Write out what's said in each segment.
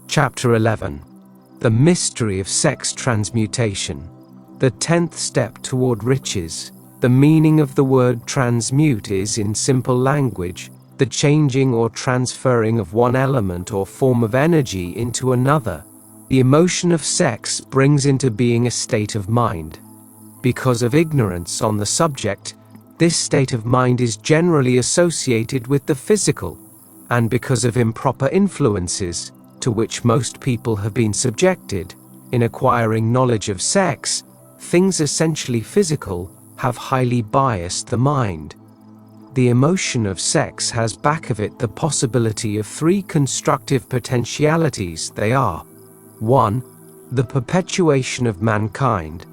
Chapter 11. The Mystery of Sex Transmutation. The 10th step toward riches. The meaning of the word transmute is, in simple language, the changing or transferring of one element or form of energy into another. The emotion of sex brings into being a state of mind. Because of ignorance on the subject, this state of mind is generally associated with the physical, and because of improper influences, to which most people have been subjected, in acquiring knowledge of sex, things essentially physical have highly biased the mind. The emotion of sex has back of it the possibility of 3 constructive potentialities. They are: 1. The perpetuation of mankind.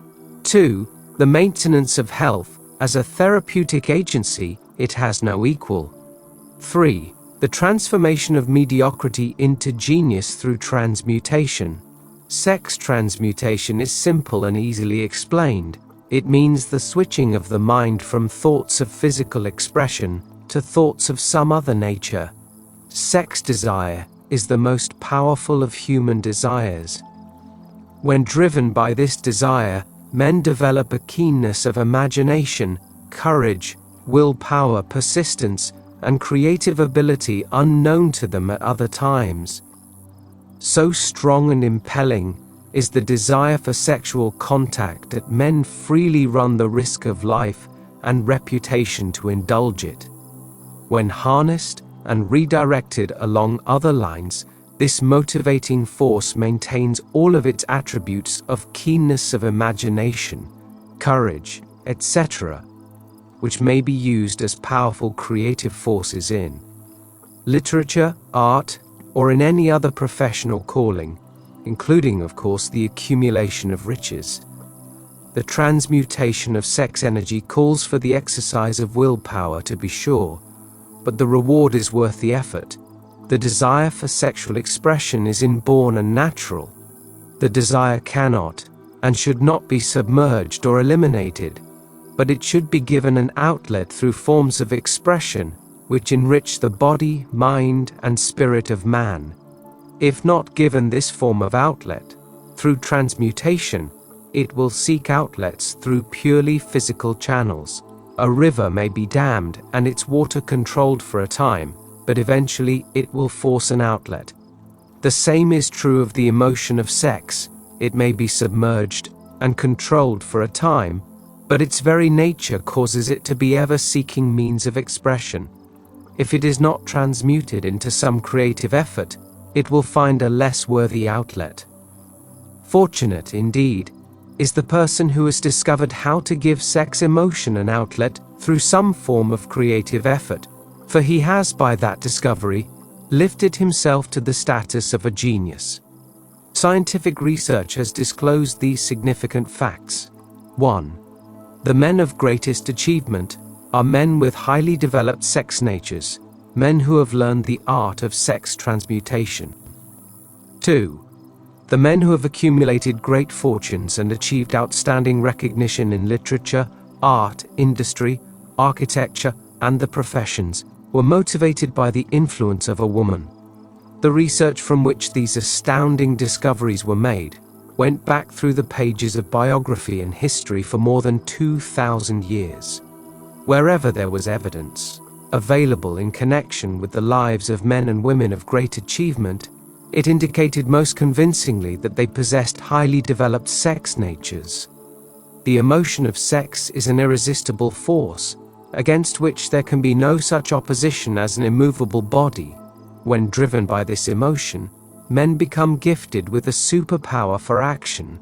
2. The maintenance of health. As a therapeutic agency, it has no equal. 3. The transformation of mediocrity into genius through transmutation. Sex transmutation is simple and easily explained. It means the switching of the mind from thoughts of physical expression to thoughts of some other nature. Sex desire is the most powerful of human desires. When driven by this desire, men develop a keenness of imagination, courage, willpower, persistence, and creative ability unknown to them at other times. So strong and impelling is the desire for sexual contact that men freely run the risk of life and reputation to indulge it. When harnessed and redirected along other lines, this motivating force maintains all of its attributes of keenness of imagination, courage, etc., which may be used as powerful creative forces in literature, art, or in any other professional calling, including, of course, the accumulation of riches. The transmutation of sex energy calls for the exercise of willpower, to be sure, but the reward is worth the effort. The desire for sexual expression is inborn and natural. The desire cannot and should not be submerged or eliminated, but it should be given an outlet through forms of expression which enrich the body, mind, and spirit of man. If not given this form of outlet, through transmutation, it will seek outlets through purely physical channels. A river may be dammed and its water controlled for a time, but eventually it will force an outlet. The same is true of the emotion of sex. It may be submerged and controlled for a time, but its very nature causes it to be ever seeking means of expression. If it is not transmuted into some creative effort, it will find a less worthy outlet. Fortunate, indeed, is the person who has discovered how to give sex emotion an outlet through some form of creative effort, for he has, by that discovery, lifted himself to the status of a genius. Scientific research has disclosed these significant facts. 1. The men of greatest achievement are men with highly developed sex natures, men who have learned the art of sex transmutation. 2. The men who have accumulated great fortunes and achieved outstanding recognition in literature, art, industry, architecture, and the professions were motivated by the influence of a woman. The research from which these astounding discoveries were made went back through the pages of biography and history for more than 2,000 years. Wherever there was evidence available in connection with the lives of men and women of great achievement, it indicated most convincingly that they possessed highly developed sex natures. The emotion of sex is an irresistible force, against which there can be no such opposition as an immovable body. When driven by this emotion, men become gifted with a superpower for action.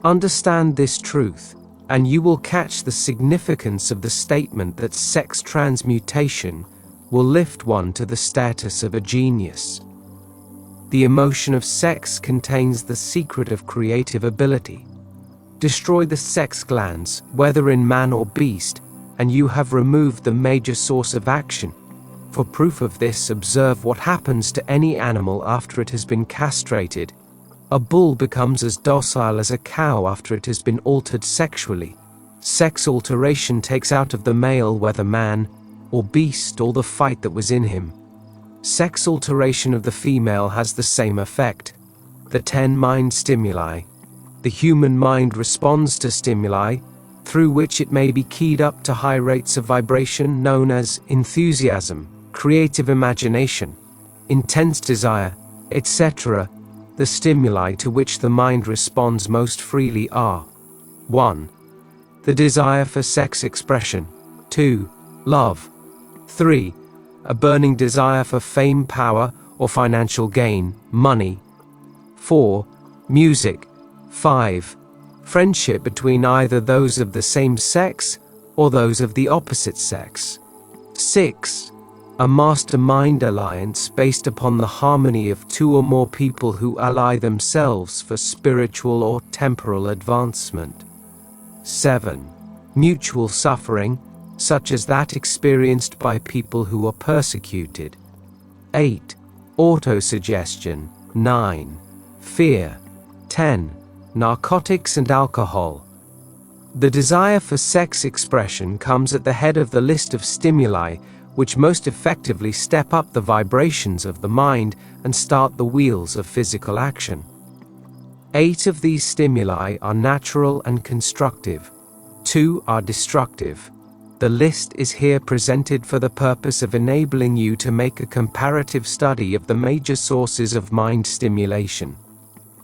Understand this truth, and you will catch the significance of the statement that sex transmutation will lift one to the status of a genius. The emotion of sex contains the secret of creative ability. Destroy the sex glands, whether in man or beast, and you have removed the major source of action. For proof of this, observe what happens to any animal after it has been castrated. A bull becomes as docile as a cow after it has been altered sexually. Sex alteration takes out of the male, whether man or beast, all the fight that was in him. Sex alteration of the female has the same effect. The 10 mind stimuli. The human mind responds to stimuli, through which it may be keyed up to high rates of vibration known as enthusiasm, creative imagination, intense desire, etc. The stimuli to which the mind responds most freely are 1. The desire for sex expression. 2. Love. 3. A burning desire for fame, power, or financial gain, money. 4. Music. 5. Friendship between either those of the same sex or those of the opposite sex. 6. A mastermind alliance based upon the harmony of 2 or more people who ally themselves for spiritual or temporal advancement. 7. Mutual suffering, such as that experienced by people who are persecuted. 8. Autosuggestion. 9. Fear. 10. Narcotics and alcohol. The desire for sex expression comes at the head of the list of stimuli which most effectively step up the vibrations of the mind and start the wheels of physical action. 8 of these stimuli are natural and constructive. 2 are destructive. The list is here presented for the purpose of enabling you to make a comparative study of the major sources of mind stimulation.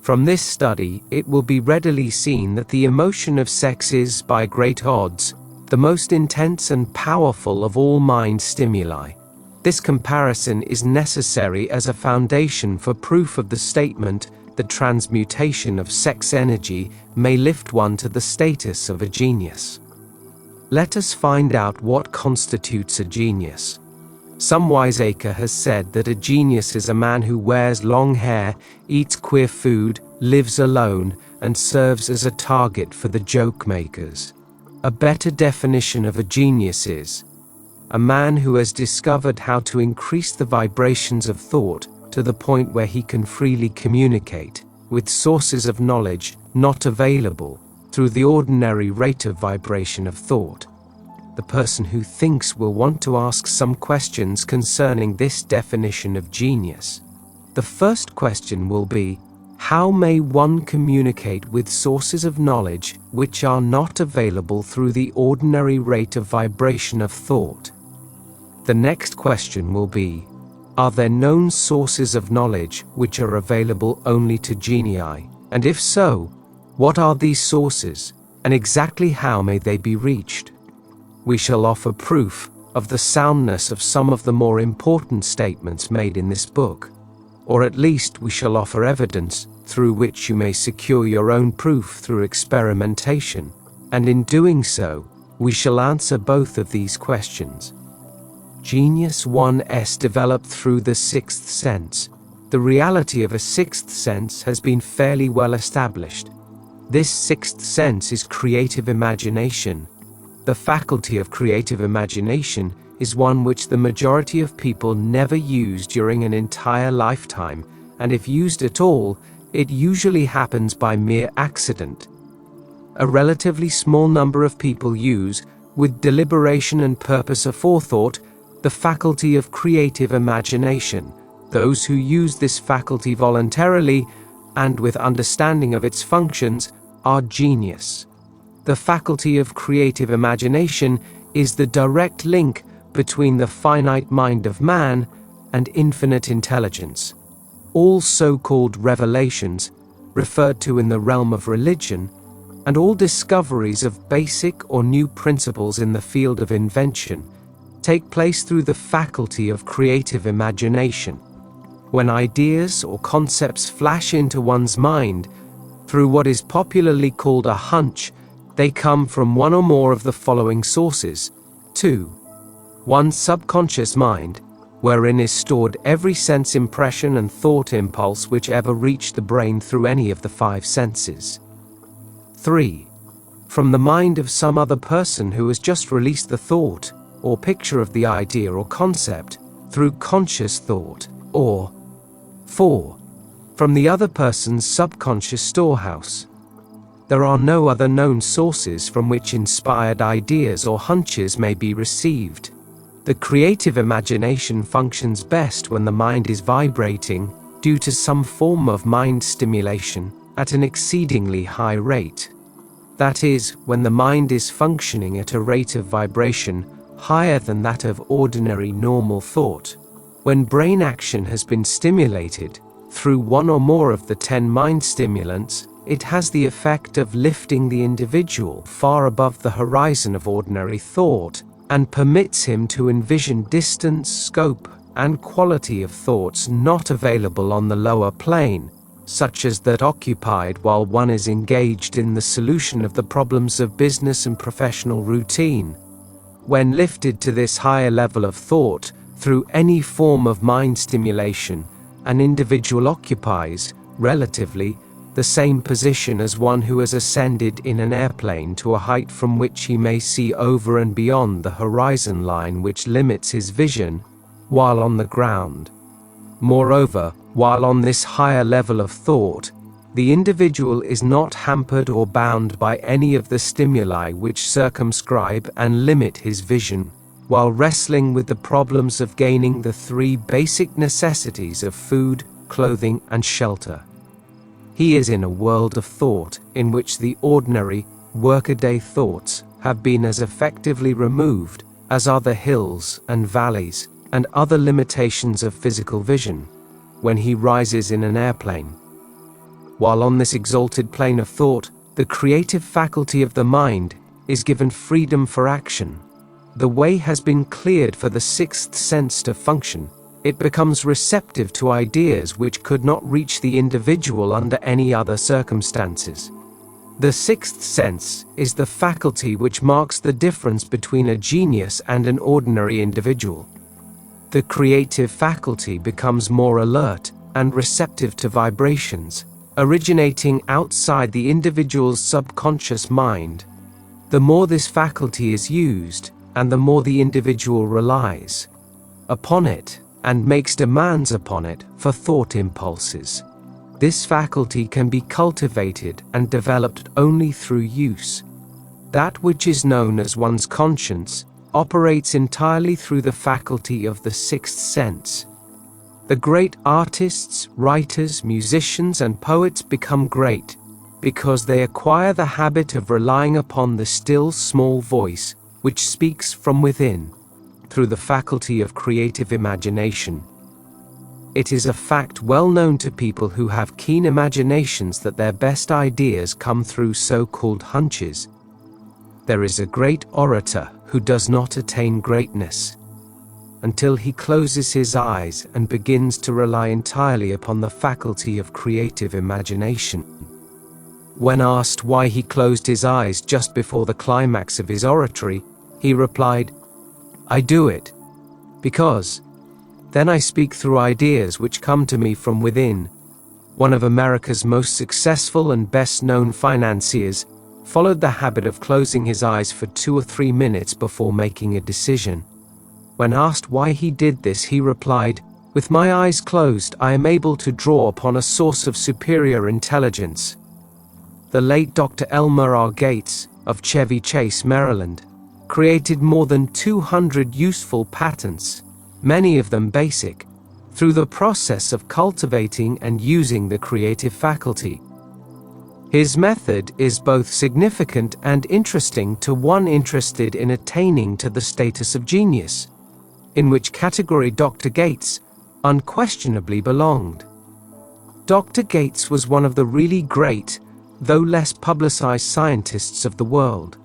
From this study, it will be readily seen that the emotion of sex is, by great odds, the most intense and powerful of all mind stimuli. This comparison is necessary as a foundation for proof of the statement that transmutation of sex energy may lift one to the status of a genius. Let us find out what constitutes a genius. Some wiseacre has said that a genius is a man who wears long hair, eats queer food, lives alone, and serves as a target for the joke makers. A better definition of a genius is a man who has discovered how to increase the vibrations of thought to the point where he can freely communicate with sources of knowledge not available through the ordinary rate of vibration of thought. The person who thinks will want to ask some questions concerning this definition of genius. The first question will be, how may one communicate with sources of knowledge which are not available through the ordinary rate of vibration of thought? The next question will be, are there known sources of knowledge which are available only to genii? And if so, what are these sources, and exactly how may they be reached? We shall offer proof of the soundness of some of the more important statements made in this book, or at least we shall offer evidence through which you may secure your own proof through experimentation, and in doing so, we shall answer both of these questions. Genius 1s developed through the sixth sense. The reality of a sixth sense has been fairly well established. This sixth sense is creative imagination. The faculty of creative imagination is one which the majority of people never use during an entire lifetime, and if used at all, it usually happens by mere accident. A relatively small number of people use, with deliberation and purpose aforethought, the faculty of creative imagination. Those who use this faculty voluntarily and with understanding of its functions are genius. The faculty of creative imagination is the direct link between the finite mind of man and infinite intelligence. All so-called revelations, referred to in the realm of religion, and all discoveries of basic or new principles in the field of invention, take place through the faculty of creative imagination. When ideas or concepts flash into one's mind, through what is popularly called a hunch, they come from one or more of the following sources. 2. One's subconscious mind, wherein is stored every sense impression and thought impulse which ever reached the brain through any of the 5 senses. 3. From the mind of some other person who has just released the thought or picture of the idea or concept through conscious thought. Or 4. From the other person's subconscious storehouse. There are no other known sources from which inspired ideas or hunches may be received. The creative imagination functions best when the mind is vibrating due to some form of mind stimulation at an exceedingly high rate. That is, when the mind is functioning at a rate of vibration higher than that of ordinary normal thought. When brain action has been stimulated through one or more of the 10 mind stimulants, it has the effect of lifting the individual far above the horizon of ordinary thought and permits him to envision distance, scope, and quality of thoughts not available on the lower plane, such as that occupied while one is engaged in the solution of the problems of business and professional routine. When lifted to this higher level of thought through any form of mind stimulation, an individual occupies, relatively, the same position as one who has ascended in an airplane to a height from which he may see over and beyond the horizon line which limits his vision, while on the ground. Moreover, while on this higher level of thought, the individual is not hampered or bound by any of the stimuli which circumscribe and limit his vision, while wrestling with the problems of gaining the 3 basic necessities of food, clothing, and shelter. He is in a world of thought in which the ordinary, workaday thoughts have been as effectively removed as are the hills and valleys and other limitations of physical vision, when he rises in an airplane. While on this exalted plane of thought, the creative faculty of the mind is given freedom for action. The way has been cleared for the 6th sense to function. It becomes receptive to ideas which could not reach the individual under any other circumstances. The 6th sense is the faculty which marks the difference between a genius and an ordinary individual. The creative faculty becomes more alert and receptive to vibrations originating outside the individual's subconscious mind. The more this faculty is used, and the more the individual relies upon it and makes demands upon it for thought impulses, this faculty can be cultivated and developed only through use. That which is known as one's conscience operates entirely through the faculty of the 6th sense. The great artists, writers, musicians, and poets become great because they acquire the habit of relying upon the still small voice which speaks from within, through the faculty of creative imagination. It is a fact well known to people who have keen imaginations that their best ideas come through so-called hunches. There is a great orator who does not attain greatness until he closes his eyes and begins to rely entirely upon the faculty of creative imagination. When asked why he closed his eyes just before the climax of his oratory, he replied, "I do it because then I speak through ideas which come to me from within." One of America's most successful and best-known financiers followed the habit of closing his eyes for 2 or 3 minutes before making a decision. When asked why he did this, he replied, "With my eyes closed, I am able to draw upon a source of superior intelligence." The late Dr. Elmer R. Gates, of Chevy Chase, Maryland, created more than 200 useful patents, many of them basic, through the process of cultivating and using the creative faculty. His method is both significant and interesting to one interested in attaining to the status of genius, in which category Dr. Gates unquestionably belonged. Dr. Gates was one of the really great, though less publicized scientists of the world.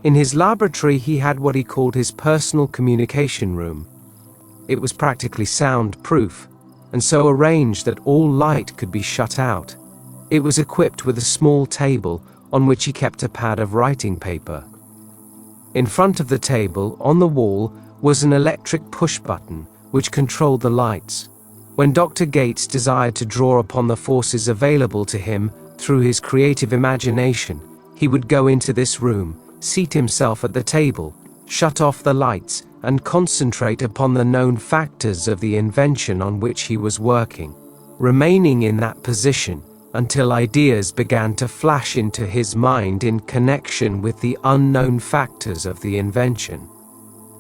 In his laboratory he had what he called his personal communication room. It was practically soundproof, and so arranged that all light could be shut out. It was equipped with a small table on which he kept a pad of writing paper. In front of the table, on the wall, was an electric push button which controlled the lights. When Dr. Gates desired to draw upon the forces available to him through his creative imagination, he would go into this room, seat himself at the table, shut off the lights, and concentrate upon the known factors of the invention on which he was working, remaining in that position until ideas began to flash into his mind in connection with the unknown factors of the invention.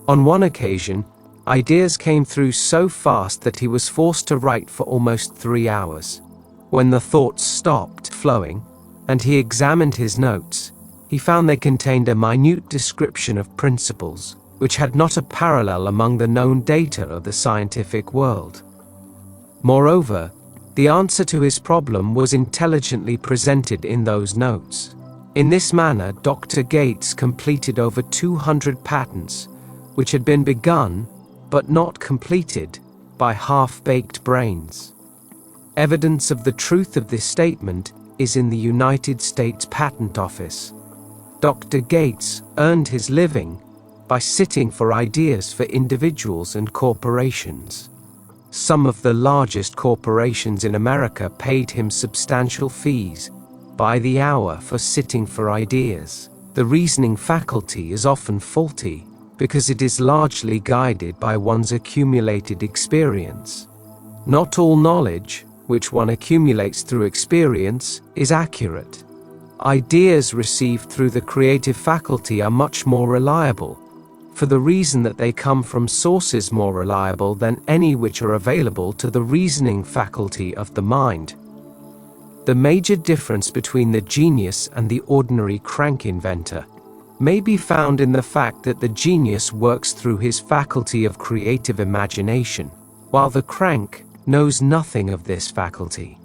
On one occasion, Ideas came through so fast that he was forced to write for almost 3 hours. When the thoughts stopped flowing, and he examined his notes, he found they contained a minute description of principles, which had not a parallel among the known data of the scientific world. Moreover, the answer to his problem was intelligently presented in those notes. In this manner, Dr. Gates completed over 200 patents, which had been begun, but not completed, by half-baked brains. Evidence of the truth of this statement is in the United States Patent Office. Dr. Gates earned his living by sitting for ideas for individuals and corporations. Some of the largest corporations in America paid him substantial fees by the hour for sitting for ideas. The reasoning faculty is often faulty because it is largely guided by one's accumulated experience. Not all knowledge, which one accumulates through experience, is accurate. Ideas received through the creative faculty are much more reliable, for the reason that they come from sources more reliable than any which are available to the reasoning faculty of the mind. The major difference between the genius and the ordinary crank inventor may be found in the fact that the genius works through his faculty of creative imagination, while the crank knows nothing of this faculty.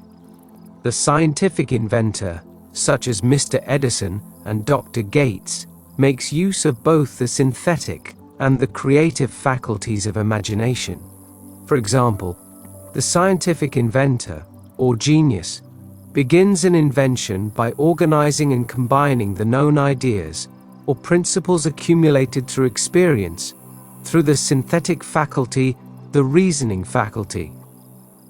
The scientific inventor, such as Mr. Edison and Dr. Gates, makes use of both the synthetic and the creative faculties of imagination. For example, the scientific inventor, or genius, begins an invention by organizing and combining the known ideas or principles accumulated through experience, through the synthetic faculty, the reasoning faculty.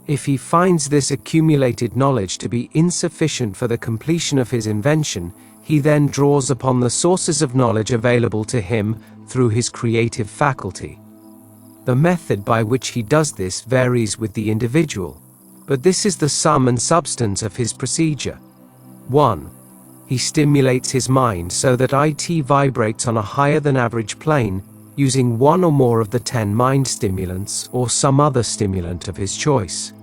If he finds this accumulated knowledge to be insufficient for the completion of his invention, he then draws upon the sources of knowledge available to him through his creative faculty. The method by which he does this varies with the individual, but this is the sum and substance of his procedure. 1. He stimulates his mind so that it vibrates on a higher than average plane, using one or more of the 10 mind stimulants or some other stimulant of his choice.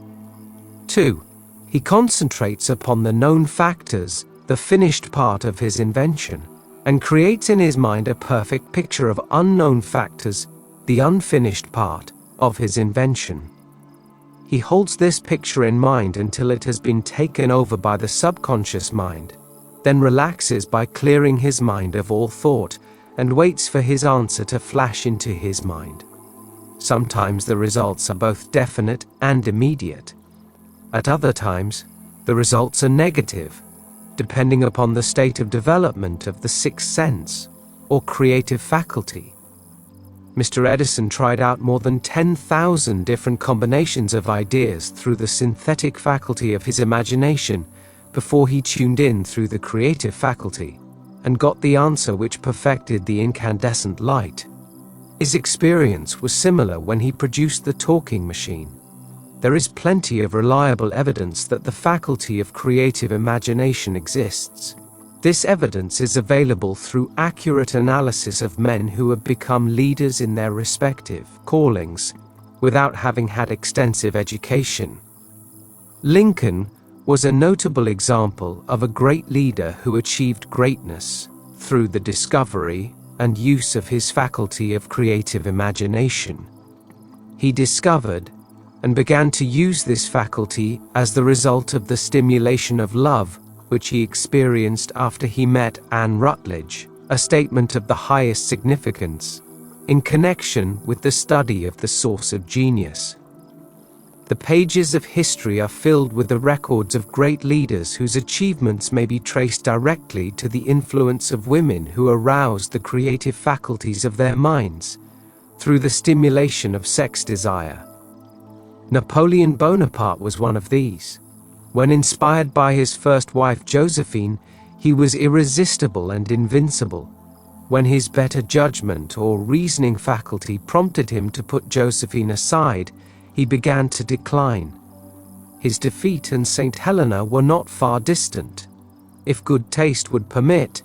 2. He concentrates upon the known factors, the finished part of his invention, and creates in his mind a perfect picture of unknown factors, the unfinished part of his invention. He holds this picture in mind until it has been taken over by the subconscious mind, then relaxes by clearing his mind of all thought, and waits for his answer to flash into his mind. Sometimes the results are both definite and immediate. At other times, the results are negative, depending upon the state of development of the sixth sense, or creative faculty. Mr. Edison tried out more than 10,000 different combinations of ideas through the synthetic faculty of his imagination before he tuned in through the creative faculty and got the answer which perfected the incandescent light. His experience was similar when he produced the talking machine. There is plenty of reliable evidence that the faculty of creative imagination exists. This evidence is available through accurate analysis of men who have become leaders in their respective callings without having had extensive education. Lincoln was a notable example of a great leader who achieved greatness through the discovery and use of his faculty of creative imagination. He discovered and began to use this faculty as the result of the stimulation of love which he experienced after he met Anne Rutledge, a statement of the highest significance in connection with the study of the source of genius. The pages of history are filled with the records of great leaders whose achievements may be traced directly to the influence of women who aroused the creative faculties of their minds through the stimulation of sex desire. Napoleon Bonaparte was one of these. When inspired by his first wife Josephine, he was irresistible and invincible. When his better judgment or reasoning faculty prompted him to put Josephine aside, he began to decline. His defeat and St. Helena were not far distant. If good taste would permit,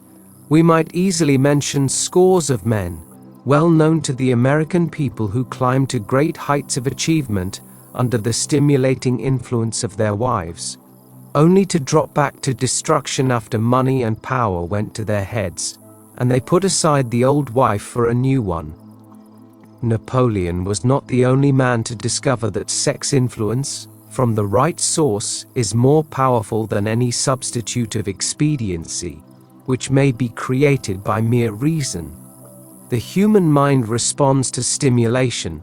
we might easily mention scores of men well known to the American people who climbed to great heights of achievement under the stimulating influence of their wives, only to drop back to destruction after money and power went to their heads, and they put aside the old wife for a new one. Napoleon was not the only man to discover that sex influence, from the right source, is more powerful than any substitute of expediency, which may be created by mere reason. The human mind responds to stimulation.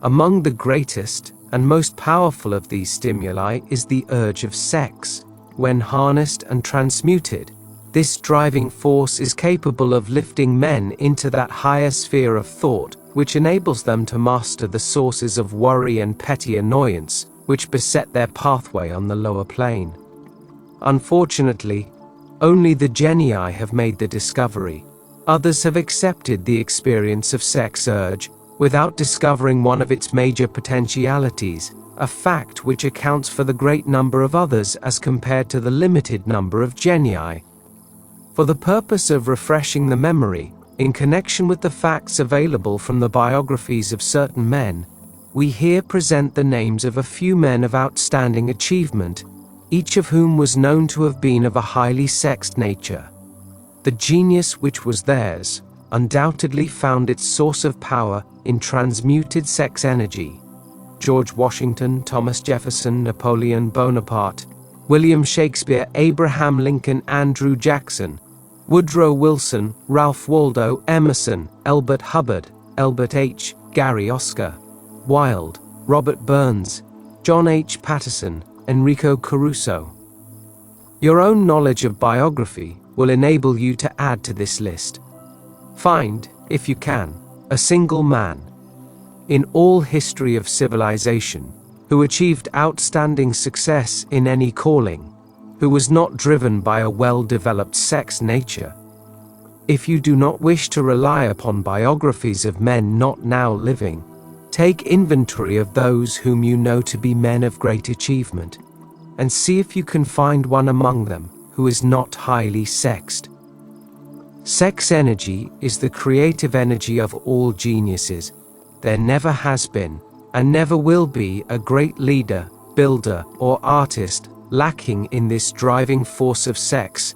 Among the greatest and most powerful of these stimuli is the urge of sex. When harnessed and transmuted, this driving force is capable of lifting men into that higher sphere of thought, which enables them to master the sources of worry and petty annoyance which beset their pathway on the lower plane. Unfortunately, only the genii have made the discovery. Others have accepted the experience of sex urge without discovering one of its major potentialities, a fact which accounts for the great number of others as compared to the limited number of genii. For the purpose of refreshing the memory, in connection with the facts available from the biographies of certain men, we here present the names of a few men of outstanding achievement, each of whom was known to have been of a highly sexed nature. The genius which was theirs undoubtedly found its source of power in transmuted sex energy. George Washington, Thomas Jefferson, Napoleon Bonaparte, William Shakespeare, Abraham Lincoln, Andrew Jackson, Woodrow Wilson, Ralph Waldo Emerson, Elbert Hubbard, Albert H. Gary Oscar Wilde, Robert Burns, John H. Patterson, Enrico Caruso. Your own knowledge of biography will enable you to add to this list. Find, if you can, a single man in all history of civilization who achieved outstanding success in any calling, who was not driven by a well-developed sex nature. If you do not wish to rely upon biographies of men not now living, take inventory of those whom you know to be men of great achievement, and see if you can find one among them who is not highly sexed. Sex energy is the creative energy of all geniuses. There never has been, and never will be, a great leader, builder, or artist lacking in this driving force of sex.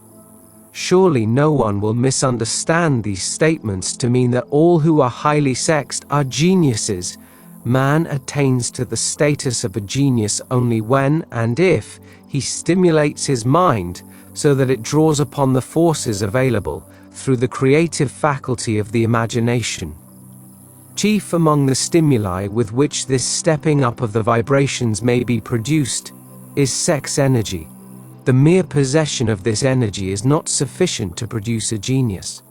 Surely no one will misunderstand these statements to mean that all who are highly sexed are geniuses. Man attains to the status of a genius only when and if he stimulates his mind so that it draws upon the forces available through the creative faculty of the imagination. Chief among the stimuli with which this stepping up of the vibrations may be produced is sex energy. The mere possession of this energy is not sufficient to produce a genius.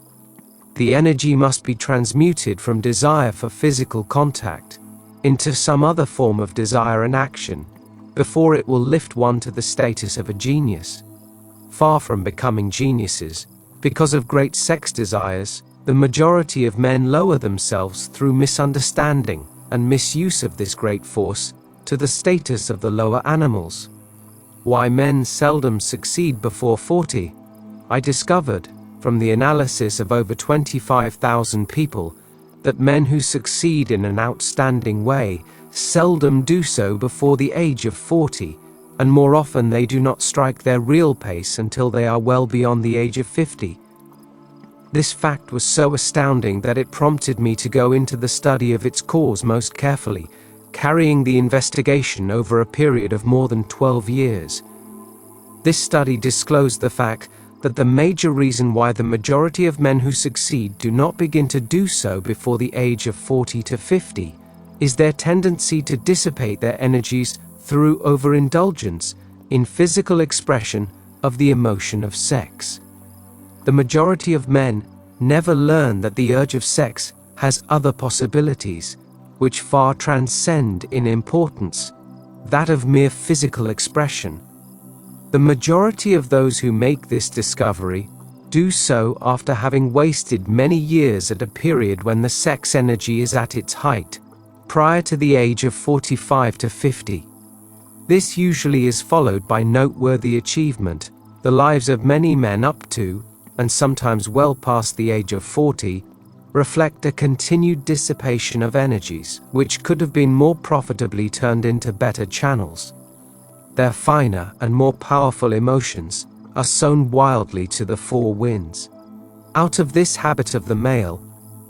The energy must be transmuted from desire for physical contact into some other form of desire and action before it will lift one to the status of a genius. Far from becoming geniuses, because of great sex desires, the majority of men lower themselves through misunderstanding and misuse of this great force to the status of the lower animals. Why men seldom succeed before 40? I discovered, from the analysis of over 25,000 people, that men who succeed in an outstanding way seldom do so before the age of 40, and more often they do not strike their real pace until they are well beyond the age of 50. This fact was so astounding that it prompted me to go into the study of its cause most carefully, carrying the investigation over a period of more than 12 years. This study disclosed the fact that the major reason why the majority of men who succeed do not begin to do so before the age of 40 to 50 is their tendency to dissipate their energies through overindulgence in physical expression of the emotion of sex. The majority of men never learn that the urge of sex has other possibilities, which far transcend in importance that of mere physical expression. The majority of those who make this discovery do so after having wasted many years at a period when the sex energy is at its height, prior to the age of 45 to 50. This usually is followed by noteworthy achievement. The lives of many men up to, and sometimes well past the age of 40, reflect a continued dissipation of energies, which could have been more profitably turned into better channels. Their finer and more powerful emotions are sown wildly to the four winds. Out of this habit of the male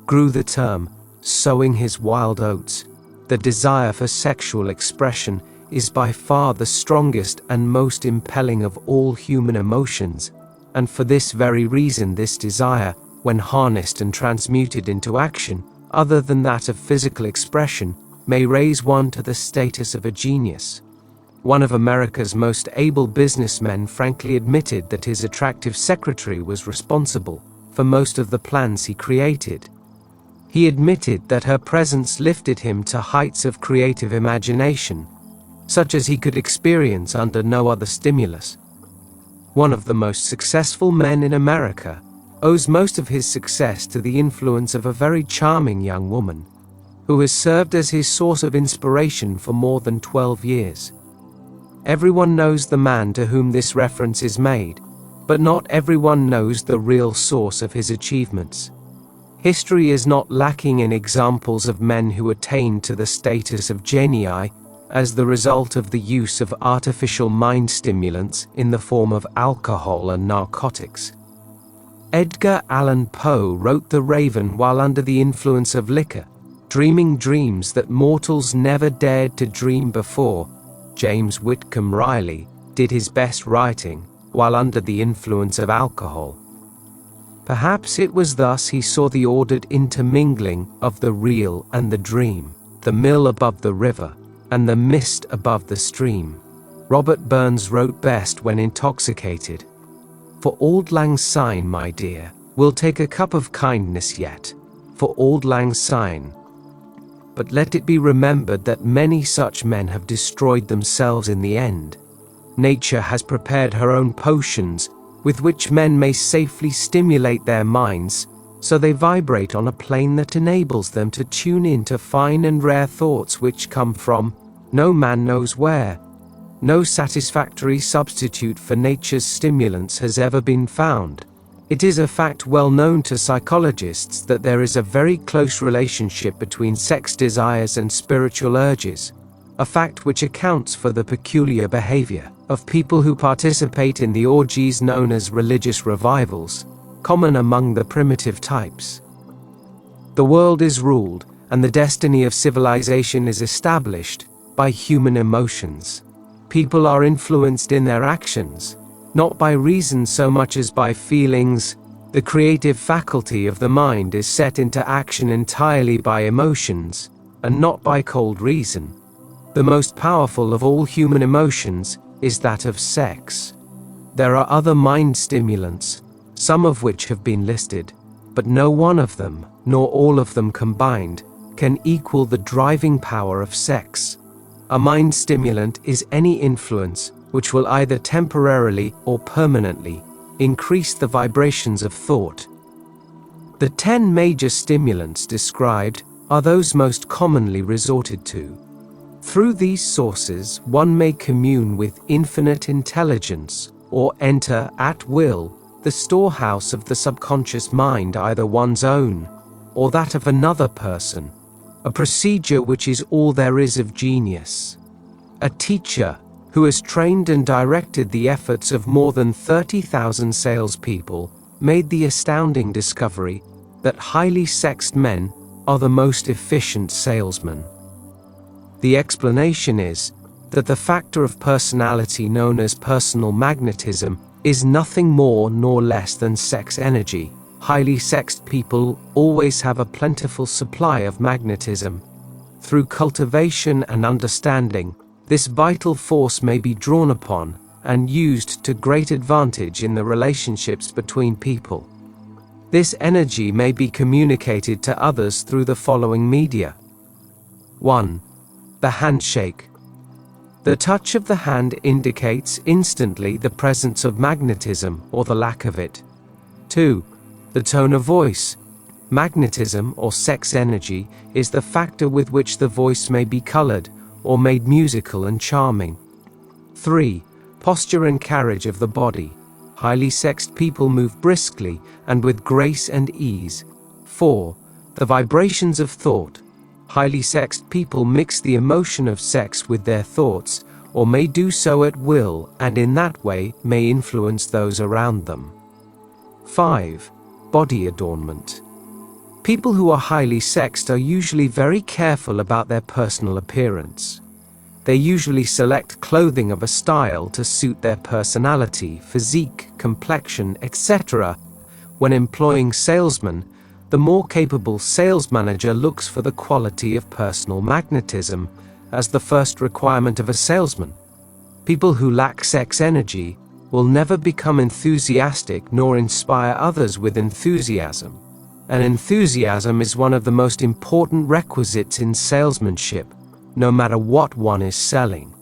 grew the term, sowing his wild oats. The desire for sexual expression is by far the strongest and most impelling of all human emotions, and for this very reason this desire, when harnessed and transmuted into action, other than that of physical expression, may raise one to the status of a genius. One of America's most able businessmen frankly admitted that his attractive secretary was responsible for most of the plans he created. He admitted that her presence lifted him to heights of creative imagination, such as he could experience under no other stimulus. One of the most successful men in America owes most of his success to the influence of a very charming young woman, who has served as his source of inspiration for more than 12 years. Everyone knows the man to whom this reference is made, but not everyone knows the real source of his achievements. History is not lacking in examples of men who attained to the status of genii as the result of the use of artificial mind stimulants in the form of alcohol and narcotics. Edgar Allan Poe wrote The Raven while under the influence of liquor, dreaming dreams that mortals never dared to dream before. James Whitcomb Riley did his best writing while under the influence of alcohol. Perhaps it was thus he saw the ordered intermingling of the real and the dream, the mill above the river, and the mist above the stream. Robert Burns wrote best when intoxicated. For Auld Lang Syne, my dear, we'll take a cup of kindness yet, for Auld Lang Syne. But let it be remembered that many such men have destroyed themselves in the end. Nature has prepared her own potions, with which men may safely stimulate their minds, so they vibrate on a plane that enables them to tune in to fine and rare thoughts which come from no man knows where. No satisfactory substitute for nature's stimulants has ever been found. It is a fact well known to psychologists that there is a very close relationship between sex desires and spiritual urges, a fact which accounts for the peculiar behavior of people who participate in the orgies known as religious revivals, common among the primitive types. The world is ruled, and the destiny of civilization is established, by human emotions. People are influenced in their actions, not by reason so much as by feelings. The creative faculty of the mind is set into action entirely by emotions, and not by cold reason. The most powerful of all human emotions is that of sex. There are other mind stimulants, some of which have been listed, but no one of them, nor all of them combined, can equal the driving power of sex. A mind stimulant is any influence which will either temporarily or permanently increase the vibrations of thought. The 10 major stimulants described are those most commonly resorted to. Through these sources, one may commune with infinite intelligence or enter at will the storehouse of the subconscious mind, either one's own or that of another person, a procedure which is all there is of genius. A teacher who has trained and directed the efforts of more than 30,000 salespeople made the astounding discovery that highly sexed men are the most efficient salesmen. The explanation is that the factor of personality known as personal magnetism is nothing more nor less than sex energy. Highly sexed people always have a plentiful supply of magnetism. Through cultivation and understanding, this vital force may be drawn upon and used to great advantage in the relationships between people. This energy may be communicated to others through the following media. 1. The handshake. The touch of the hand indicates instantly the presence of magnetism or the lack of it. 2. The tone of voice. Magnetism or sex energy is the factor with which the voice may be colored or made musical and charming. 3. Posture and carriage of the body. Highly sexed people move briskly and with grace and ease. 4. The vibrations of thought. Highly sexed people mix the emotion of sex with their thoughts, or may do so at will, and in that way may influence those around them. 5. Body adornment. People who are highly sexed are usually very careful about their personal appearance. They usually select clothing of a style to suit their personality, physique, complexion, etc. When employing salesmen, the more capable sales manager looks for the quality of personal magnetism as the first requirement of a salesman. People who lack sex energy will never become enthusiastic nor inspire others with enthusiasm. And enthusiasm is one of the most important requisites in salesmanship, no matter what one is selling.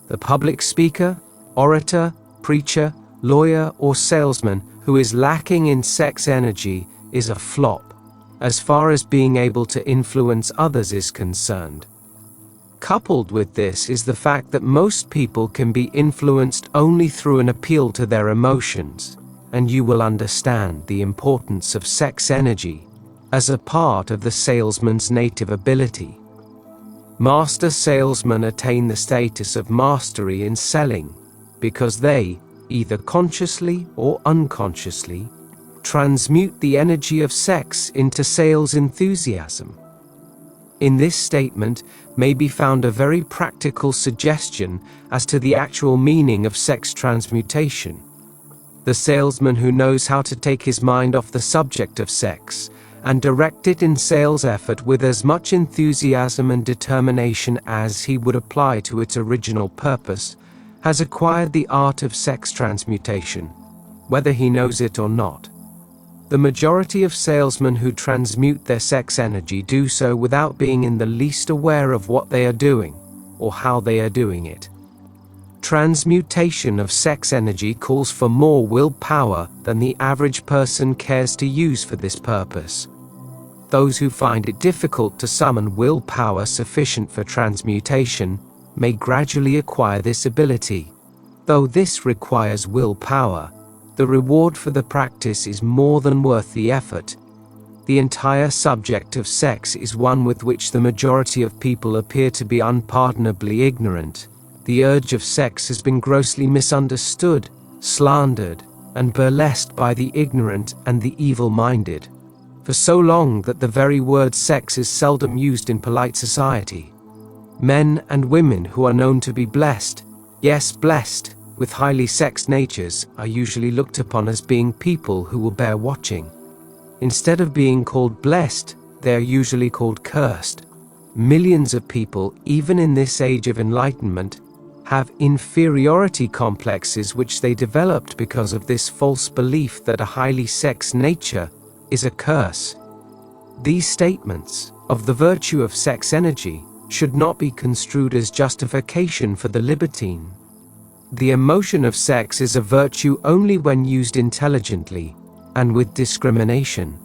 The public speaker, orator, preacher, lawyer, or salesman who is lacking in sex energy is a flop, as far as being able to influence others is concerned. Coupled with this is the fact that most people can be influenced only through an appeal to their emotions, and you will understand the importance of sex energy as a part of the salesman's native ability. Master salesmen attain the status of mastery in selling because they, either consciously or unconsciously, transmute the energy of sex into sales enthusiasm. In this statement may be found a very practical suggestion as to the actual meaning of sex transmutation. The salesman who knows how to take his mind off the subject of sex and direct it in sales effort with as much enthusiasm and determination as he would apply to its original purpose, has acquired the art of sex transmutation, whether he knows it or not. The majority of salesmen who transmute their sex energy do so without being in the least aware of what they are doing, or how they are doing it. Transmutation of sex energy calls for more willpower than the average person cares to use for this purpose. Those who find it difficult to summon willpower sufficient for transmutation may gradually acquire this ability. Though this requires willpower, the reward for the practice is more than worth the effort. The entire subject of sex is one with which the majority of people appear to be unpardonably ignorant. The urge of sex has been grossly misunderstood, slandered, and burlesqued by the ignorant and the evil-minded, for so long that the very word sex is seldom used in polite society. Men and women who are known to be blessed, yes, blessed, with highly sexed natures are usually looked upon as being people who will bear watching. Instead of being called blessed, they are usually called cursed. Millions of people, even in this age of enlightenment, have inferiority complexes which they developed because of this false belief that a highly sexed nature is a curse. These statements of the virtue of sex energy should not be construed as justification for the libertine. The emotion of sex is a virtue only when used intelligently and with discrimination.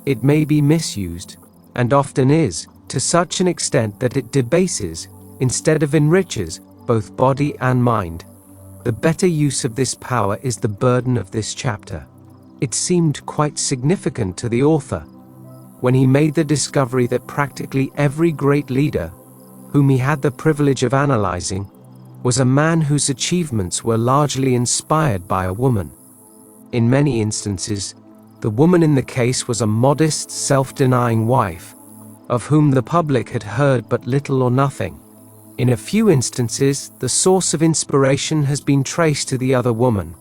It may be misused, and often is, to such an extent that it debases, instead of enriches, both body and mind. The better use of this power is the burden of this chapter. It seemed quite significant to the author when he made the discovery that practically every great leader, whom he had the privilege of analyzing, was a man whose achievements were largely inspired by a woman. In many instances, the woman in the case was a modest, self-denying wife, of whom the public had heard but little or nothing. In a few instances, the source of inspiration has been traced to the other woman.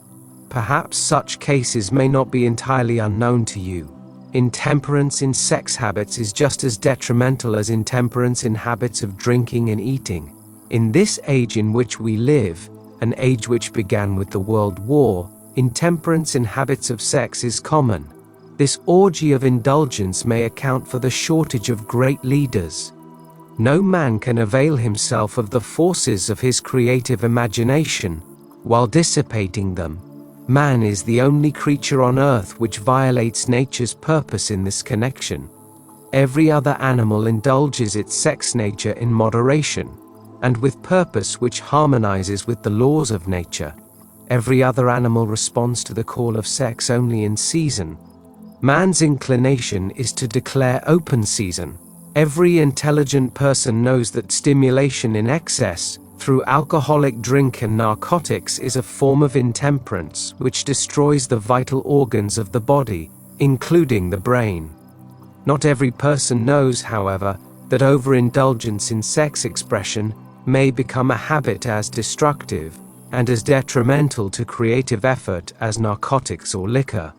Perhaps such cases may not be entirely unknown to you. Intemperance in sex habits is just as detrimental as intemperance in habits of drinking and eating. In this age in which we live, an age which began with the World War, intemperance in habits of sex is common. This orgy of indulgence may account for the shortage of great leaders. No man can avail himself of the forces of his creative imagination while dissipating them. Man is the only creature on earth which violates nature's purpose in this connection. Every other animal indulges its sex nature in moderation, and with purpose which harmonizes with the laws of nature. Every other animal responds to the call of sex only in season. Man's inclination is to declare open season. Every intelligent person knows that stimulation in excess, through alcoholic drink and narcotics, is a form of intemperance which destroys the vital organs of the body, including the brain. Not every person knows, however, that overindulgence in sex expression may become a habit as destructive and as detrimental to creative effort as narcotics or liquor.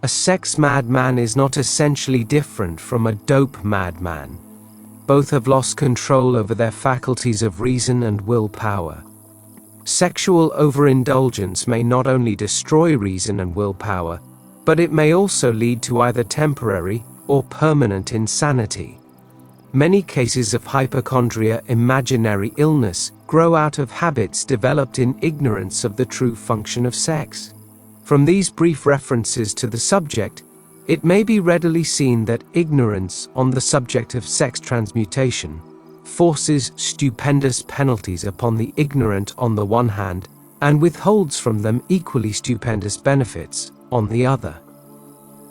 A sex madman is not essentially different from a dope madman. Both have lost control over their faculties of reason and willpower. Sexual overindulgence may not only destroy reason and willpower, but it may also lead to either temporary or permanent insanity. Many cases of hypochondria, imaginary illness, grow out of habits developed in ignorance of the true function of sex. From these brief references to the subject, it may be readily seen that ignorance on the subject of sex transmutation forces stupendous penalties upon the ignorant on the one hand, and withholds from them equally stupendous benefits on the other.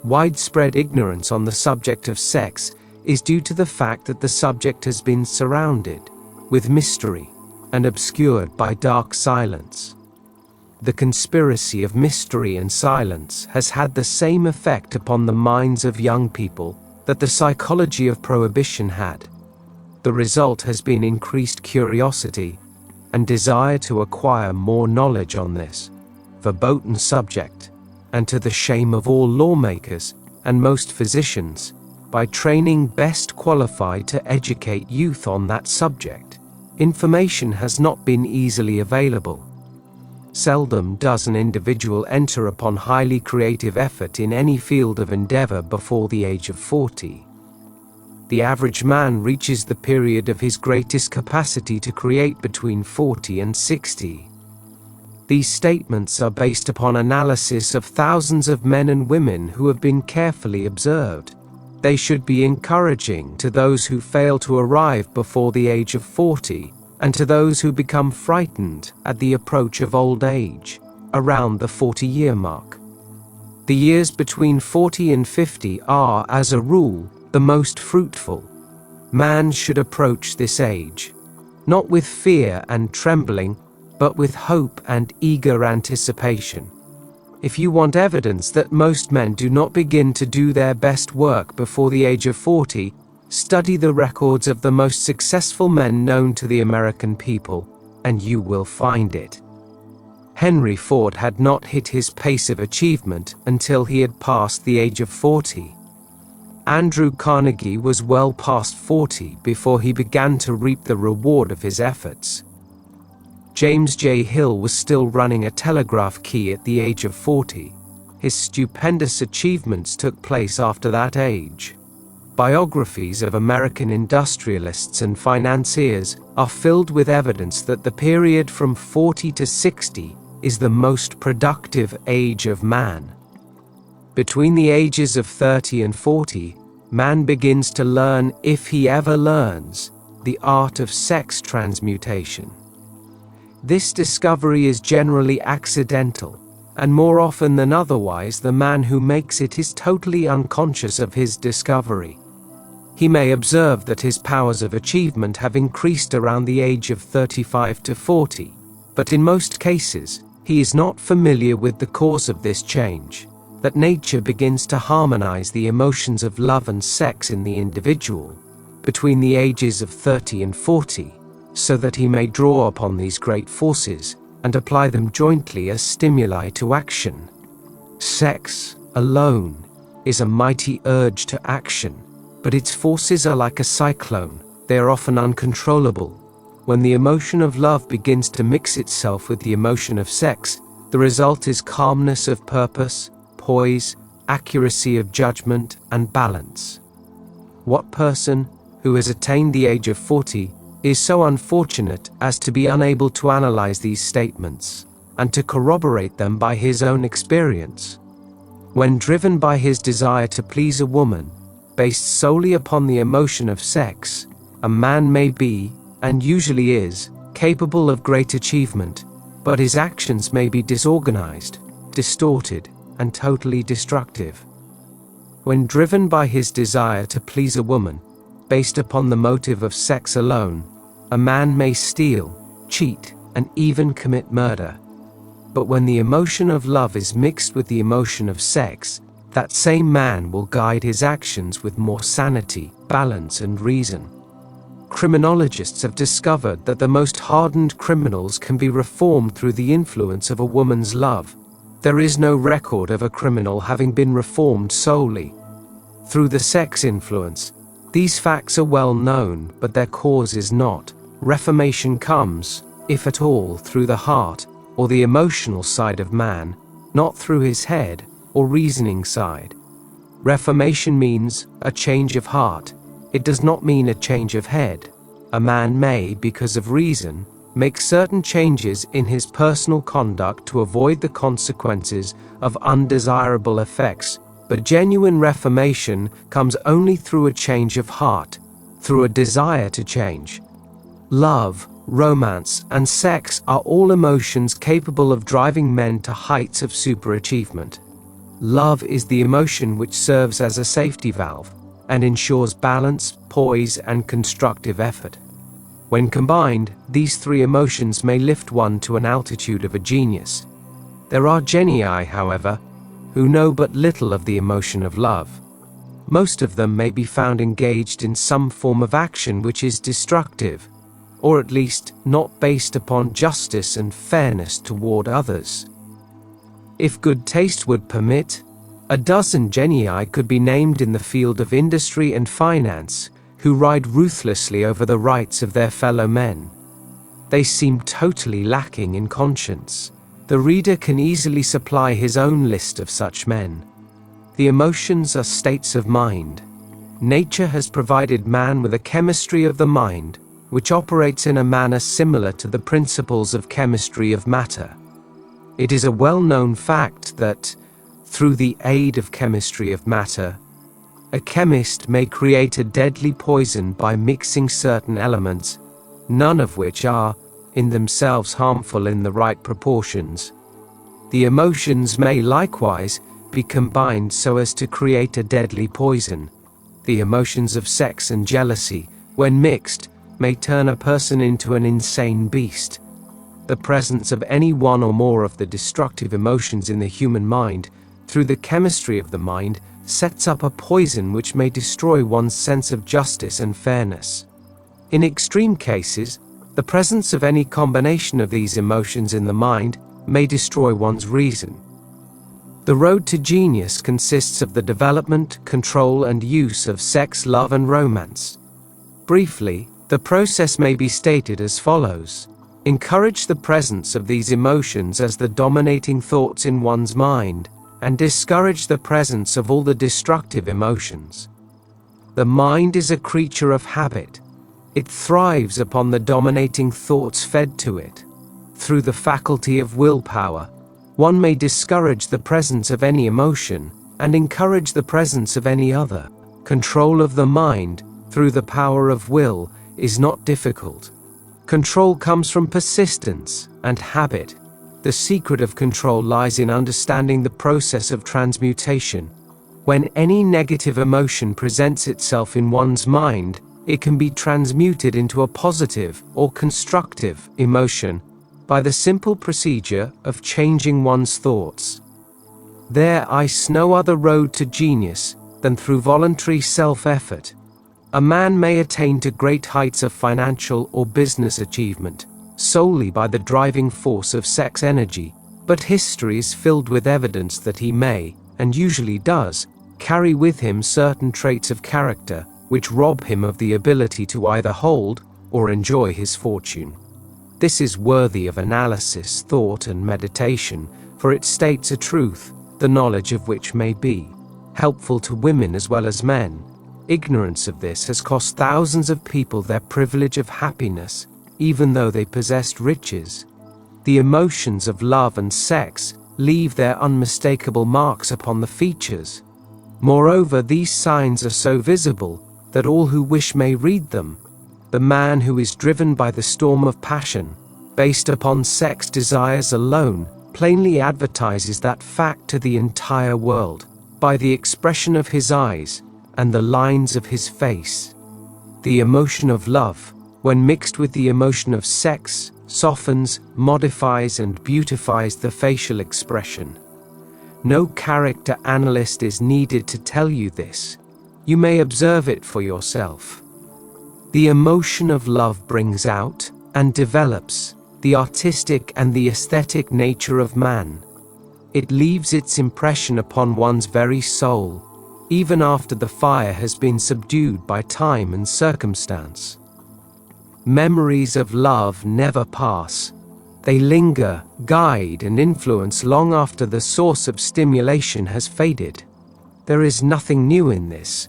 Widespread ignorance on the subject of sex is due to the fact that the subject has been surrounded with mystery and obscured by dark silence. The conspiracy of mystery and silence has had the same effect upon the minds of young people that the psychology of prohibition had. The result has been increased curiosity and desire to acquire more knowledge on this verboten subject, and to the shame of all lawmakers and most physicians, by training best qualified to educate youth on that subject, information has not been easily available. Seldom does an individual enter upon highly creative effort in any field of endeavor before the age of 40. The average man reaches the period of his greatest capacity to create between 40 and 60. These statements are based upon analysis of thousands of men and women who have been carefully observed. They should be encouraging to those who fail to arrive before the age of 40, and to those who become frightened at the approach of old age, around the 40-year mark. The years between 40 and 50 are, as a rule, the most fruitful. Man should approach this age, not with fear and trembling, but with hope and eager anticipation. If you want evidence that most men do not begin to do their best work before the age of 40, study the records of the most successful men known to the American people, and you will find it. Henry Ford had not hit his pace of achievement until he had passed the age of 40. Andrew Carnegie was well past 40 before he began to reap the reward of his efforts. James J. Hill was still running a telegraph key at the age of 40. His stupendous achievements took place after that age. Biographies of American industrialists and financiers are filled with evidence that the period from 40 to 60 is the most productive age of man. Between the ages of 30 and 40, man begins to learn, if he ever learns, the art of sex transmutation. This discovery is generally accidental, and more often than otherwise the man who makes it is totally unconscious of his discovery. He may observe that his powers of achievement have increased around the age of 35 to 40, but in most cases, he is not familiar with the cause of this change, that nature begins to harmonize the emotions of love and sex in the individual between the ages of 30 and 40, so that he may draw upon these great forces and apply them jointly as stimuli to action. Sex, alone, is a mighty urge to action, but its forces are like a cyclone. They are often uncontrollable. When the emotion of love begins to mix itself with the emotion of sex, the result is calmness of purpose, poise, accuracy of judgment, and balance. What person who has attained the age of 40 is so unfortunate as to be unable to analyze these statements and to corroborate them by his own experience? When driven by his desire to please a woman, based solely upon the emotion of sex, a man may be, and usually is, capable of great achievement, but his actions may be disorganized, distorted, and totally destructive. When driven by his desire to please a woman, based upon the motive of sex alone, a man may steal, cheat, and even commit murder. But when the emotion of love is mixed with the emotion of sex, that same man will guide his actions with more sanity, balance, and reason. Criminologists have discovered that the most hardened criminals can be reformed through the influence of a woman's love. There is no record of a criminal having been reformed solely through the sex influence. These facts are well known, but their cause is not. Reformation comes, if at all, through the heart or the emotional side of man, not through his head or reasoning side. Reformation means a change of heart. It does not mean a change of head. A man may, because of reason, make certain changes in his personal conduct to avoid the consequences of undesirable effects, but genuine reformation comes only through a change of heart, through a desire to change. Love, romance, and sex are all emotions capable of driving men to heights of superachievement. Love is the emotion which serves as a safety valve and ensures balance, poise, and constructive effort. When combined, these three emotions may lift one to an altitude of a genius. There are genii, however, who know but little of the emotion of love. Most of them may be found engaged in some form of action which is destructive, or at least not based upon justice and fairness toward others. If good taste would permit, a dozen genii could be named in the field of industry and finance, who ride ruthlessly over the rights of their fellow men. They seem totally lacking in conscience. The reader can easily supply his own list of such men. The emotions are states of mind. Nature has provided man with a chemistry of the mind, which operates in a manner similar to the principles of chemistry of matter. It is a well-known fact that, through the aid of chemistry of matter, a chemist may create a deadly poison by mixing certain elements, none of which are, in themselves, harmful in the right proportions. The emotions may likewise be combined so as to create a deadly poison. The emotions of sex and jealousy, when mixed, may turn a person into an insane beast. The presence of any one or more of the destructive emotions in the human mind, through the chemistry of the mind, sets up a poison which may destroy one's sense of justice and fairness. In extreme cases, the presence of any combination of these emotions in the mind may destroy one's reason. The road to genius consists of the development, control, and use of sex, love, and romance. Briefly, the process may be stated as follows. Encourage the presence of these emotions as the dominating thoughts in one's mind, and discourage the presence of all the destructive emotions. The mind is a creature of habit. It thrives upon the dominating thoughts fed to it. Through the faculty of willpower, one may discourage the presence of any emotion and encourage the presence of any other. Control of the mind, through the power of will, is not difficult. Control comes from persistence and habit. The secret of control lies in understanding the process of transmutation. When any negative emotion presents itself in one's mind, it can be transmuted into a positive or constructive emotion by the simple procedure of changing one's thoughts. There is no other road to genius than through voluntary self-effort. A man may attain to great heights of financial or business achievement solely by the driving force of sex energy, but history is filled with evidence that he may, and usually does, carry with him certain traits of character which rob him of the ability to either hold or enjoy his fortune. This is worthy of analysis, thought, and meditation, for it states a truth, the knowledge of which may be helpful to women as well as men. Ignorance of this has cost thousands of people their privilege of happiness, even though they possessed riches. The emotions of love and sex leave their unmistakable marks upon the features. Moreover, these signs are so visible that all who wish may read them. The man who is driven by the storm of passion, based upon sex desires alone, plainly advertises that fact to the entire world. by the expression of his eyes and the lines of his face. The emotion of love, when mixed with the emotion of sex, softens, modifies, and beautifies the facial expression. No character analyst is needed to tell you this. You may observe it for yourself. The emotion of love brings out and develops the artistic and the aesthetic nature of man. It leaves its impression upon one's very soul, even after the fire has been subdued by time and circumstance. Memories of love never pass. They linger, guide, and influence long after the source of stimulation has faded. There is nothing new in this.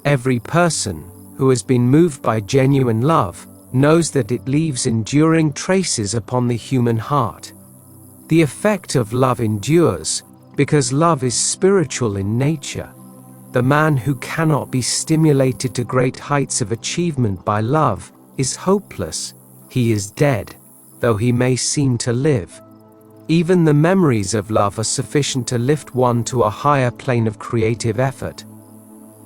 Every person who has been moved by genuine love knows that it leaves enduring traces upon the human heart. The effect of love endures because love is spiritual in nature. The man who cannot be stimulated to great heights of achievement by love is hopeless. He is dead, though he may seem to live. Even the memories of love are sufficient to lift one to a higher plane of creative effort.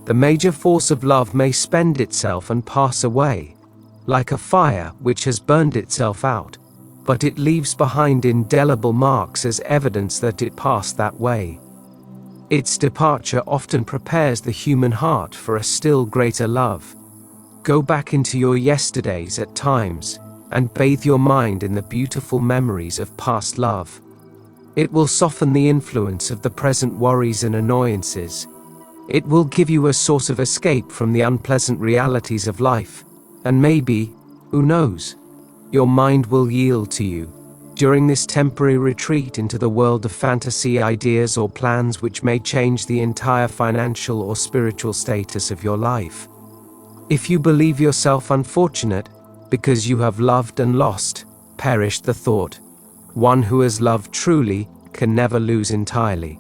The major force of love may spend itself and pass away, like a fire which has burned itself out, but it leaves behind indelible marks as evidence that it passed that way. Its departure often prepares the human heart for a still greater love. Go back into your yesterdays at times and bathe your mind in the beautiful memories of past love. It will soften the influence of the present worries and annoyances. It will give you a source of escape from the unpleasant realities of life, and maybe, who knows, your mind will yield to you during this temporary retreat into the world of fantasy ideas or plans which may change the entire financial or spiritual status of your life. If you believe yourself unfortunate because you have loved and lost, perish the thought. One who has loved truly can never lose entirely.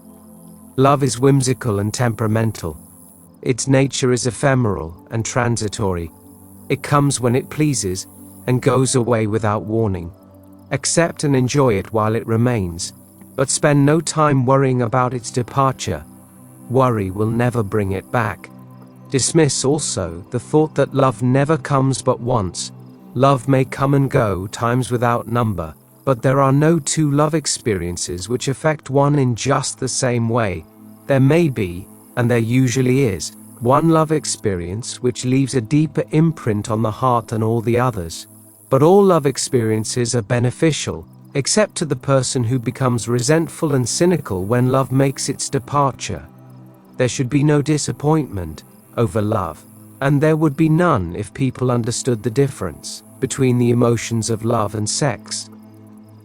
Love is whimsical and temperamental. Its nature is ephemeral and transitory. It comes when it pleases and goes away without warning. Accept and enjoy it while it remains, but spend no time worrying about its departure. Worry will never bring it back. Dismiss also the thought that love never comes but once. Love may come and go times without number, but there are no two love experiences which affect one in just the same way. There may be, and there usually is, one love experience which leaves a deeper imprint on the heart than all the others. But all love experiences are beneficial, except to the person who becomes resentful and cynical when love makes its departure. There should be no disappointment over love, and there would be none if people understood the difference between the emotions of love and sex.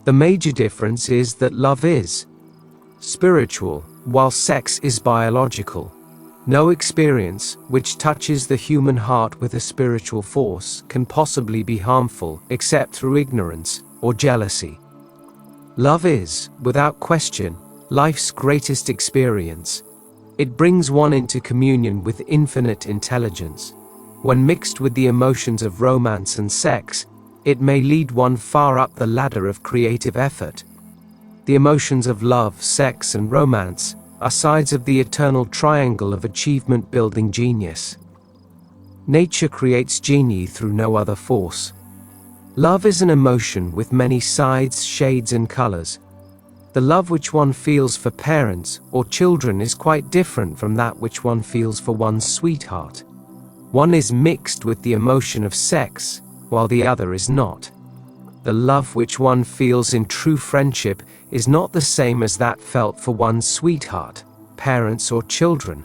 The major difference is that love is spiritual, while sex is biological. No experience which touches the human heart with a spiritual force can possibly be harmful except through ignorance or jealousy. Love is, without question, life's greatest experience. It brings one into communion with infinite intelligence. When mixed with the emotions of romance and sex, it may lead one far up the ladder of creative effort. The emotions of love, sex, and romance are sides of the eternal triangle of achievement-building genius. Nature creates genie through no other force. Love is an emotion with many sides, shades, and colors. The love which one feels for parents or children is quite different from that which one feels for one's sweetheart. One is mixed with the emotion of sex, while the other is not. The love which one feels in true friendship is not the same as that felt for one's sweetheart, parents, or children,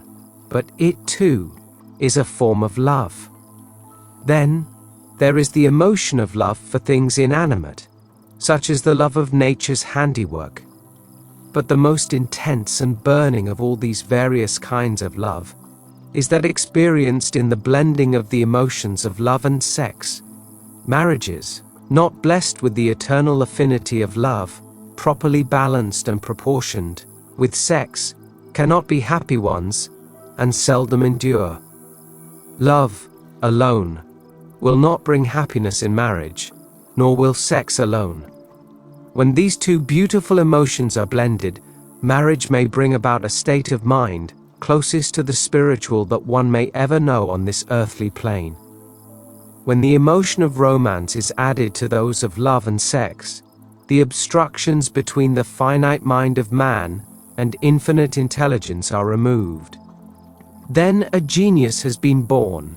but it too is a form of love. Then, there is the emotion of love for things inanimate, such as the love of nature's handiwork. But the most intense and burning of all these various kinds of love is that experienced in the blending of the emotions of love and sex. Marriages, not blessed with the eternal affinity of love, properly balanced and proportioned with sex, cannot be happy ones, and seldom endure. Love alone will not bring happiness in marriage, nor will sex alone. When these two beautiful emotions are blended, marriage may bring about a state of mind closest to the spiritual that one may ever know on this earthly plane. When the emotion of romance is added to those of love and sex, the obstructions between the finite mind of man and infinite intelligence are removed. Then a genius has been born.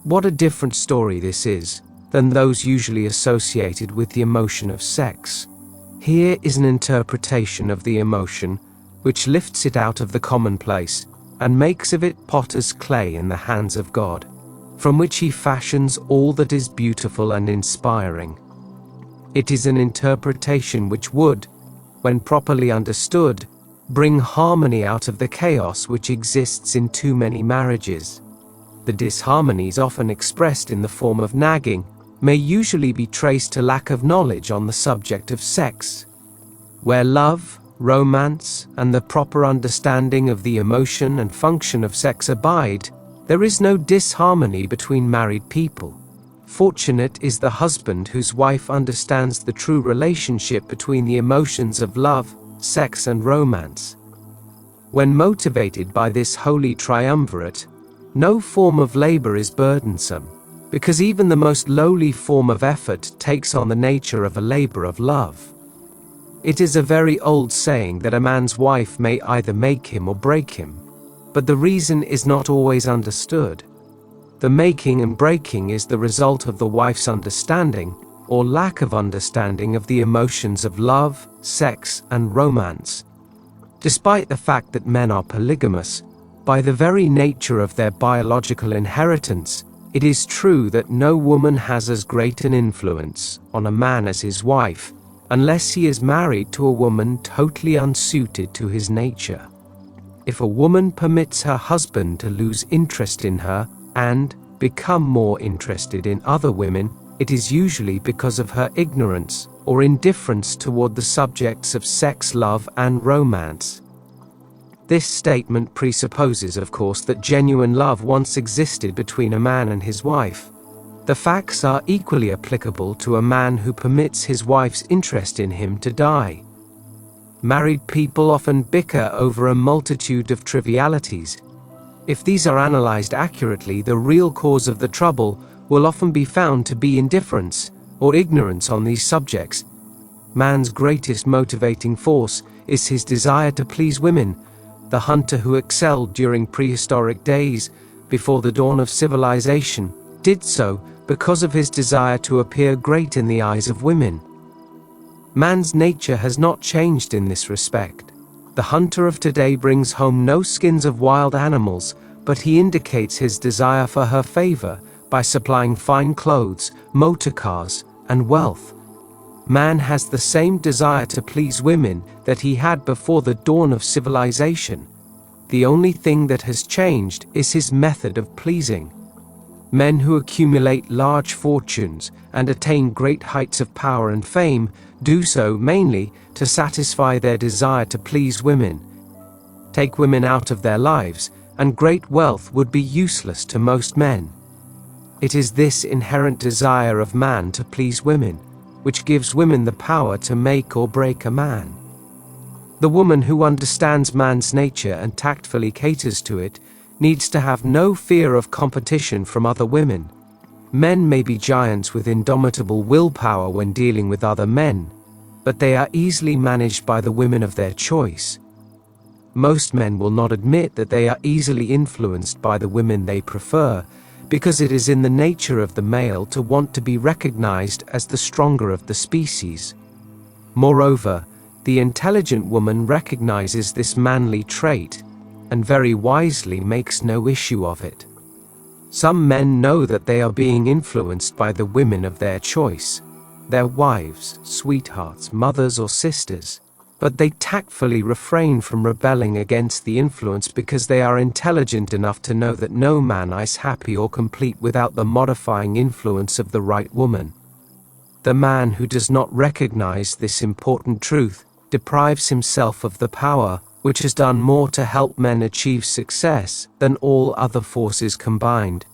What a different story this is than those usually associated with the emotion of sex. Here is an interpretation of the emotion which lifts it out of the commonplace and makes of it potter's clay in the hands of God, from which he fashions all that is beautiful and inspiring. It is an interpretation which would, when properly understood, bring harmony out of the chaos which exists in too many marriages. The disharmonies often expressed in the form of nagging may usually be traced to lack of knowledge on the subject of sex. Where love, romance, and the proper understanding of the emotion and function of sex abide, there is no disharmony between married people. Fortunate is the husband whose wife understands the true relationship between the emotions of love, sex, and romance. When motivated by this holy triumvirate, no form of labor is burdensome, because even the most lowly form of effort takes on the nature of a labor of love. It is a very old saying that a man's wife may either make him or break him, but the reason is not always understood. The making and breaking is the result of the wife's understanding, or lack of understanding, of the emotions of love, sex, and romance. Despite the fact that men are polygamous, by the very nature of their biological inheritance, it is true that no woman has as great an influence on a man as his wife, unless he is married to a woman totally unsuited to his nature. If a woman permits her husband to lose interest in her and become more interested in other women, it is usually because of her ignorance or indifference toward the subjects of sex, love, and romance. This statement presupposes, of course, that genuine love once existed between a man and his wife. The facts are equally applicable to a man who permits his wife's interest in him to die. Married people often bicker over a multitude of trivialities. If these are analyzed accurately, the real cause of the trouble will often be found to be indifference or ignorance on these subjects. Man's greatest motivating force is his desire to please women. The hunter who excelled during prehistoric days, before the dawn of civilization, did so because of his desire to appear great in the eyes of women. Man's nature has not changed in this respect. The hunter of today brings home no skins of wild animals, but he indicates his desire for her favor by supplying fine clothes, motor cars, and wealth. Man has the same desire to please women that he had before the dawn of civilization. The only thing that has changed is his method of pleasing. Men who accumulate large fortunes and attain great heights of power and fame do so mainly to satisfy their desire to please women. Take women out of their lives, and great wealth would be useless to most men. It is this inherent desire of man to please women which gives women the power to make or break a man. The woman who understands man's nature and tactfully caters to it needs to have no fear of competition from other women. Men may be giants with indomitable willpower when dealing with other men, but they are easily managed by the women of their choice. Most men will not admit that they are easily influenced by the women they prefer, because it is in the nature of the male to want to be recognized as the stronger of the species. Moreover, the intelligent woman recognizes this manly trait, and very wisely makes no issue of it. Some men know that they are being influenced by the women of their choice, their wives, sweethearts, mothers, or sisters, but they tactfully refrain from rebelling against the influence because they are intelligent enough to know that no man is happy or complete without the modifying influence of the right woman. The man who does not recognize this important truth deprives himself of the power which has done more to help men achieve success than all other forces combined.